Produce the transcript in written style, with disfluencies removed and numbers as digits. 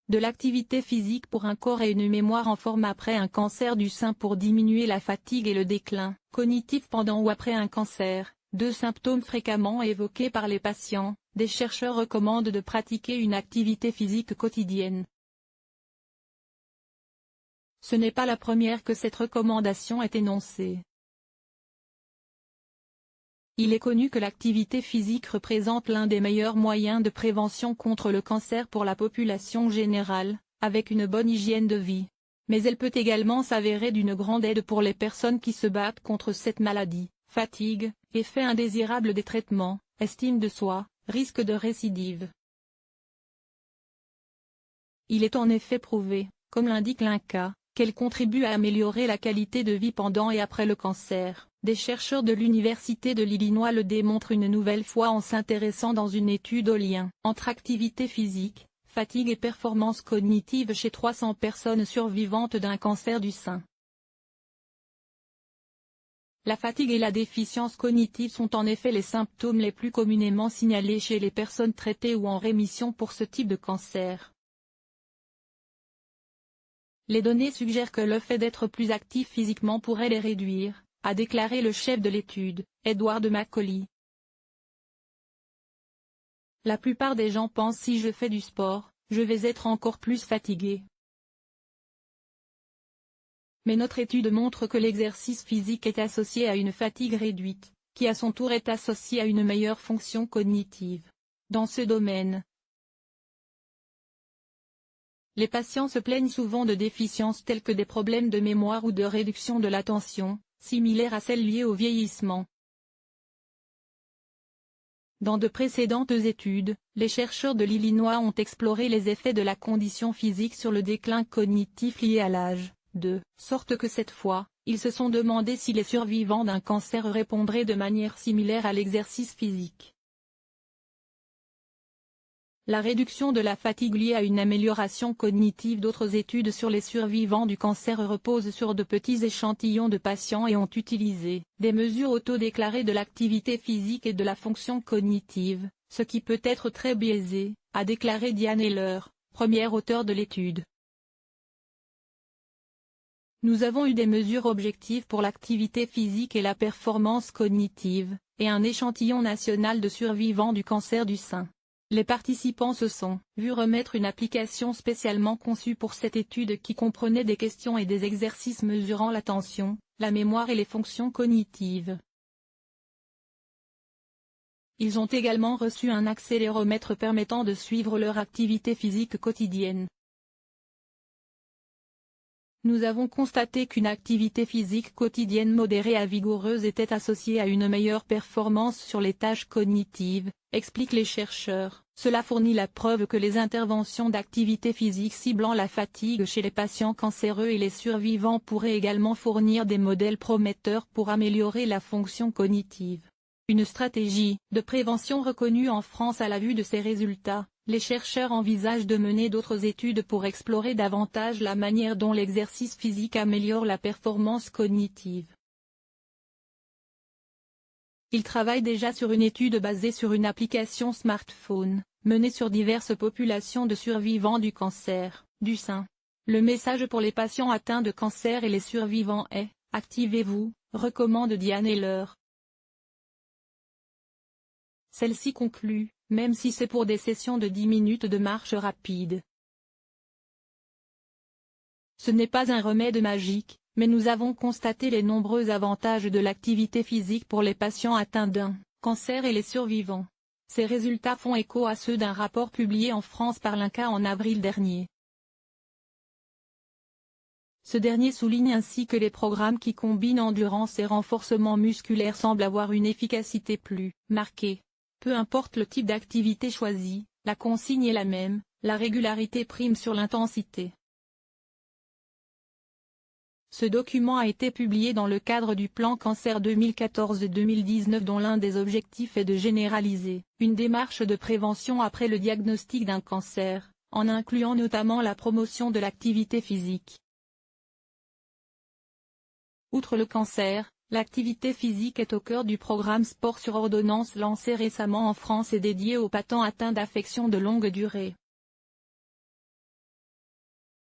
de l'activité physique pour un corps et une mémoire en forme après un cancer du sein pour diminuer la fatigue et le déclin cognitif pendant ou après un cancer, deux symptômes fréquemment évoqués par les patients. Des chercheurs recommandent de pratiquer une activité physique quotidienne. Ce n'est pas la première que cette recommandation est énoncée. Il est connu que l'activité physique représente l'un des meilleurs moyens de prévention contre le cancer pour la population générale, avec une bonne hygiène de vie. Mais elle peut également s'avérer d'une grande aide pour les personnes qui se battent contre cette maladie. Fatigue, effet indésirable des traitements, estime de soi, risque de récidive. Il est en effet prouvé, comme l'indique l'INCa, qu'elle contribue à améliorer la qualité de vie pendant et après le cancer. Des chercheurs de l'Université de l'Illinois le démontrent une nouvelle fois en s'intéressant dans une étude au lien entre activité physique, fatigue et performance cognitive chez 300 personnes survivantes d'un cancer du sein. La fatigue et la déficience cognitive sont en effet les symptômes les plus communément signalés chez les personnes traitées ou en rémission pour ce type de cancer. Les données suggèrent que le fait d'être plus actif physiquement pourrait les réduire, a déclaré le chef de l'étude, Edward Macaulay. La plupart des gens pensent si je fais du sport, je vais être encore plus fatigué. Mais notre étude montre que l'exercice physique est associé à une fatigue réduite, qui à son tour est associée à une meilleure fonction cognitive. Dans ce domaine, les patients se plaignent souvent de déficiences telles que des problèmes de mémoire ou de réduction de l'attention, similaires à celles liées au vieillissement. Dans de précédentes études, les chercheurs de l'Illinois ont exploré les effets de la condition physique sur le déclin cognitif lié à l'âge, de sorte que cette fois, ils se sont demandé si les survivants d'un cancer répondraient de manière similaire à l'exercice physique. La réduction de la fatigue liée à une amélioration cognitive. D'autres études sur les survivants du cancer reposent sur de petits échantillons de patients et ont utilisé des mesures autodéclarées de l'activité physique et de la fonction cognitive, ce qui peut être très biaisé, a déclaré Diane Heller, première auteure de l'étude. Nous avons eu des mesures objectives pour l'activité physique et la performance cognitive, et un échantillon national de survivants du cancer du sein. Les participants se sont vus remettre une application spécialement conçue pour cette étude qui comprenait des questions et des exercices mesurant l'attention, la mémoire et les fonctions cognitives. Ils ont également reçu un accéléromètre permettant de suivre leur activité physique quotidienne. Nous avons constaté qu'une activité physique quotidienne modérée à vigoureuse était associée à une meilleure performance sur les tâches cognitives, expliquent les chercheurs. Cela fournit la preuve que les interventions d'activité physique ciblant la fatigue chez les patients cancéreux et les survivants pourraient également fournir des modèles prometteurs pour améliorer la fonction cognitive. Une stratégie de prévention reconnue en France à la vue de ces résultats. Les chercheurs envisagent de mener d'autres études pour explorer davantage la manière dont l'exercice physique améliore la performance cognitive. Ils travaillent déjà sur une étude basée sur une application smartphone, menée sur diverses populations de survivants du cancer du sein. Le message pour les patients atteints de cancer et les survivants est « Activez-vous », recommande Diane Heller. Celle-ci conclut, même si c'est pour des sessions de 10 minutes de marche rapide. Ce n'est pas un remède magique, mais nous avons constaté les nombreux avantages de l'activité physique pour les patients atteints d'un cancer et les survivants. Ces résultats font écho à ceux d'un rapport publié en France par l'INCa en avril dernier. Ce dernier souligne ainsi que les programmes qui combinent endurance et renforcement musculaire semblent avoir une efficacité plus marquée. Peu importe le type d'activité choisie, la consigne est la même, la régularité prime sur l'intensité. Ce document a été publié dans le cadre du plan Cancer 2014-2019 dont l'un des objectifs est de généraliser une démarche de prévention après le diagnostic d'un cancer, en incluant notamment la promotion de l'activité physique. Outre le cancer, l'activité physique est au cœur du programme Sport sur ordonnance lancé récemment en France et dédié aux patients atteints d'affections de longue durée.